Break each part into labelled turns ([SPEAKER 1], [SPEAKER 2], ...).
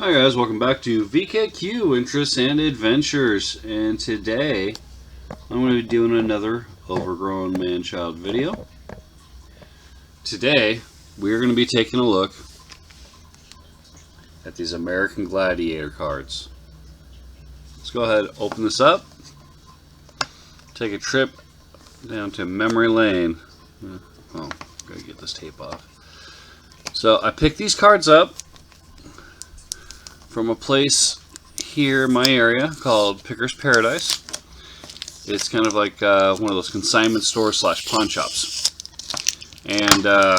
[SPEAKER 1] Hi guys, welcome back to VKQ Interests and Adventures, and today I'm going to be doing another Overgrown Manchild video. Today we're going to be taking a look at these American Gladiator cards. Let's go ahead and open this up, take a trip down to memory lane. Oh, gotta get this tape off. So I picked these cards up from a place here in my area called Picker's Paradise. It's kind of like one of those consignment stores slash pawn shops. And I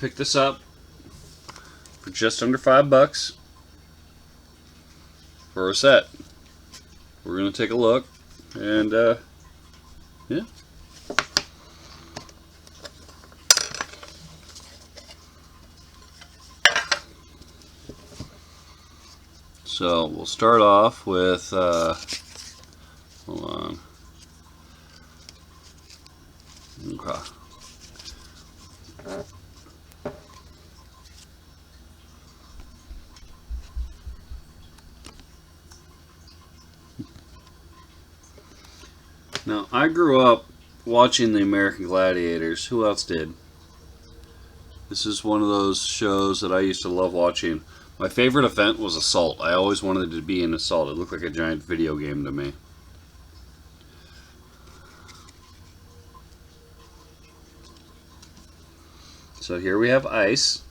[SPEAKER 1] picked this up for just under $5 for a set. We're going to take a look and yeah. So we'll start off with, hold on. Okay. Now, I grew up watching the American Gladiators. Who else did? This is one of those shows that I used to love watching. My favorite event was Assault. I always wanted to be in Assault. It looked like a giant video game to me. So here we have Ice.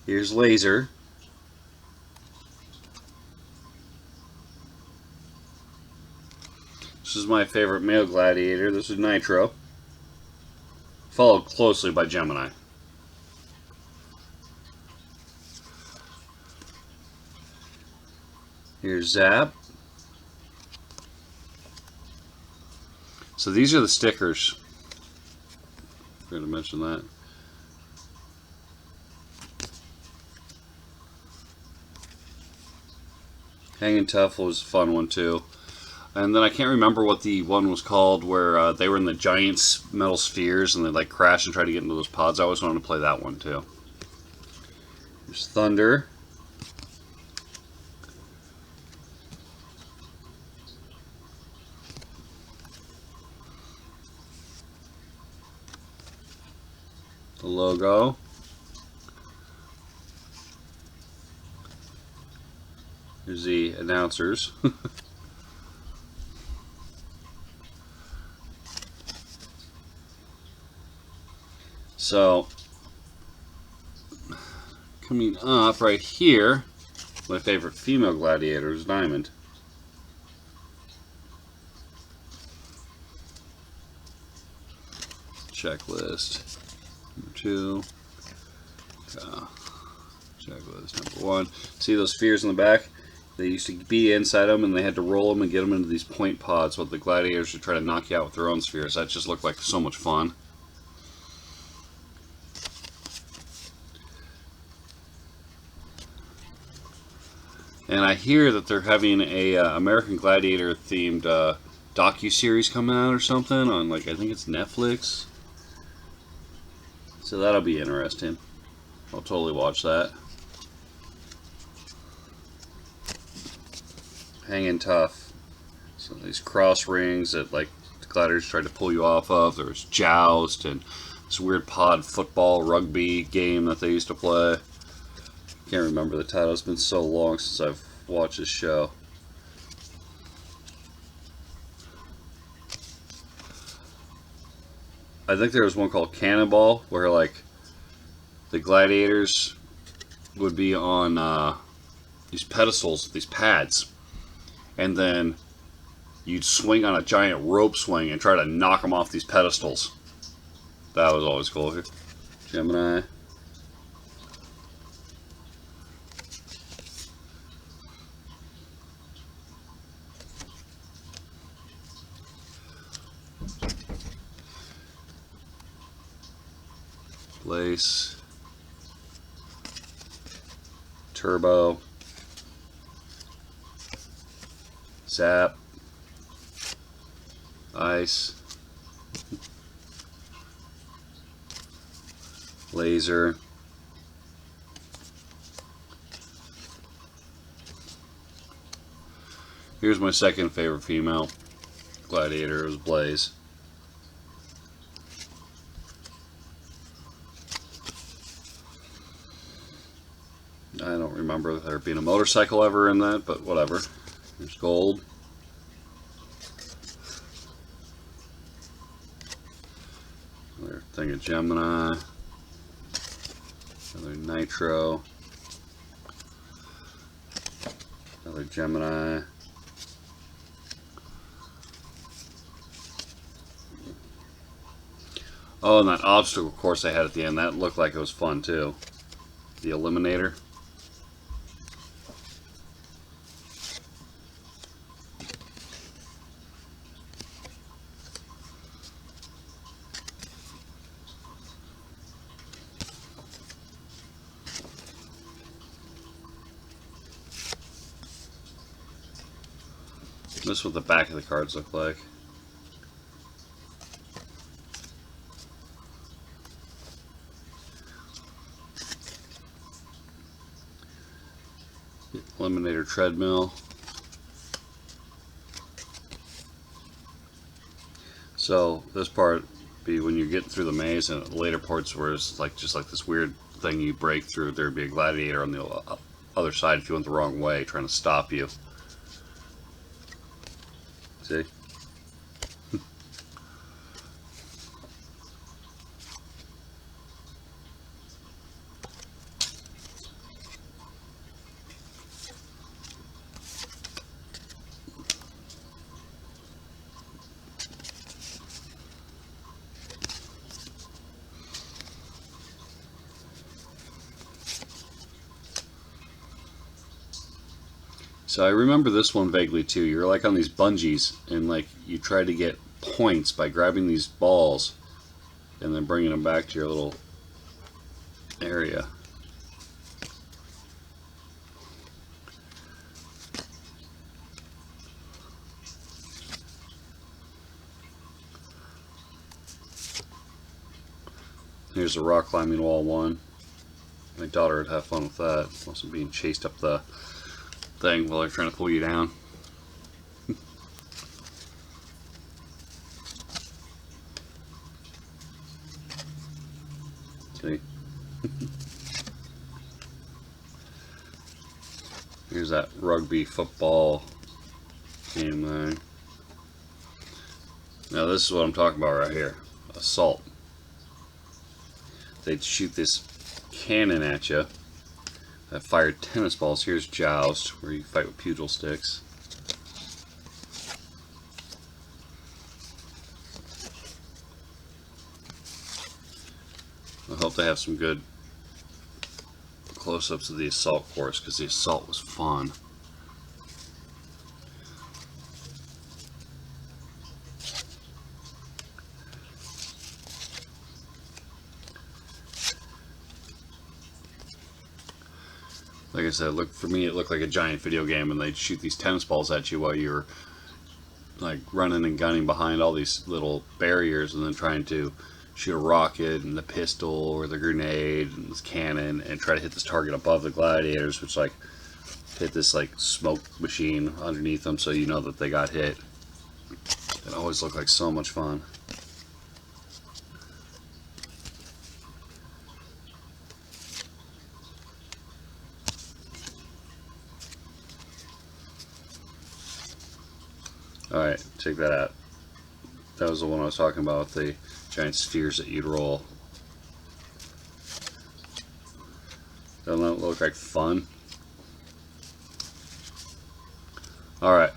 [SPEAKER 1] Here's Laser. This is my favorite male gladiator. This is Nitro, followed closely by Gemini. Here's Zap. So these are the stickers. Forgot to mention that. Hanging Tough was a fun one too. And then I can't remember what the one was called where they were in the giant metal spheres and they like crash and try to get into those pods. I always wanted to play that one too. There's Thunder. The logo. Here's the announcers. So, coming up right here, my favorite female gladiator is Diamond. Checklist number 2. Checklist number 1. See those spheres in the back? They used to be inside them and they had to roll them and get them into these point pods while the gladiators would try to knock you out with their own spheres. That just looked like so much fun. And I hear that they're having a American Gladiator themed docu-series coming out or something on, like, I think it's Netflix. So that'll be interesting. I'll totally watch that. Hanging Tough. So these cross rings that like the gladiators tried to pull you off of. There's Joust and this weird pod football rugby game that they used to play. Can't remember the title. It's been so long since I've watched this show. I think there was one called Cannonball where like the gladiators would be on these pedestals, these pads, and then you'd swing on a giant rope swing and try to knock them off these pedestals. That was always cool. Here, Gemini. Lace. Turbo. Zap. ice, laser, here's my second favorite female gladiator, is Blaze. I don't remember there being a motorcycle ever in that, but whatever. There's gold. Another thing of Gemini. Another Nitro. Another Gemini. Oh, and that obstacle course I had at the end, that looked like it was fun too. The Eliminator. This is what the back of the cards look like. Eliminator treadmill. So this part be when you get through the maze, and later parts where it's like just like this weird thing you break through, there'd be a gladiator on the other side if you went the wrong way trying to stop you. See? So I remember this one vaguely too. You're like on these bungees, and like you try to get points by grabbing these balls and then bringing them back to your little area. Here's the rock climbing wall one. My daughter would have fun with that. Also being chased up the thing while they're trying to pull you down. See? Here's that rugby football game thing. Now this is what I'm talking about right here. Assault. They'd shoot this cannon at you that fired tennis balls. Here's Joust, where you fight with pugil sticks. I hope they have some good close-ups of the assault course, because the assault was fun. Like I said, for me it looked like a giant video game, and they'd shoot these tennis balls at you while you were like running and gunning behind all these little barriers, and then trying to shoot a rocket and the pistol or the grenade and this cannon and try to hit this target above the gladiators, which like hit this like smoke machine underneath them, so you know that they got hit. It always looked like so much fun. Alright, check that out. That was the one I was talking about with the giant spheres that you'd roll. Doesn't that look like fun? Alright.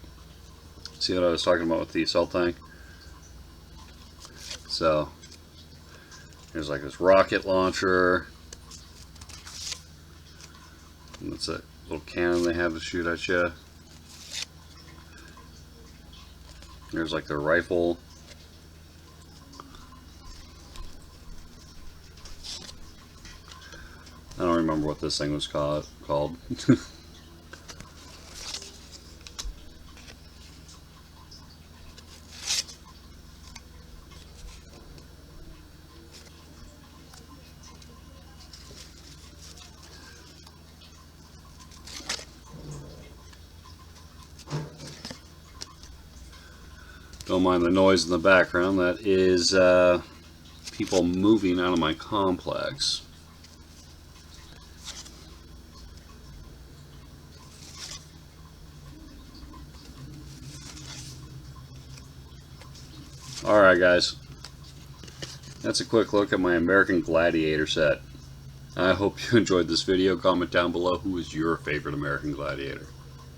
[SPEAKER 1] See what I was talking about with the assault thing? So, there's like this rocket launcher. And that's a little cannon they have to shoot at you. There's like the rifle. I don't remember what this thing was called. Don't mind the noise in the background. That is people moving out of my complex. Alright guys, that's a quick look at my American Gladiator set. I hope you enjoyed this video. Comment down below who is your favorite American Gladiator.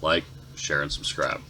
[SPEAKER 1] Like, share, and subscribe.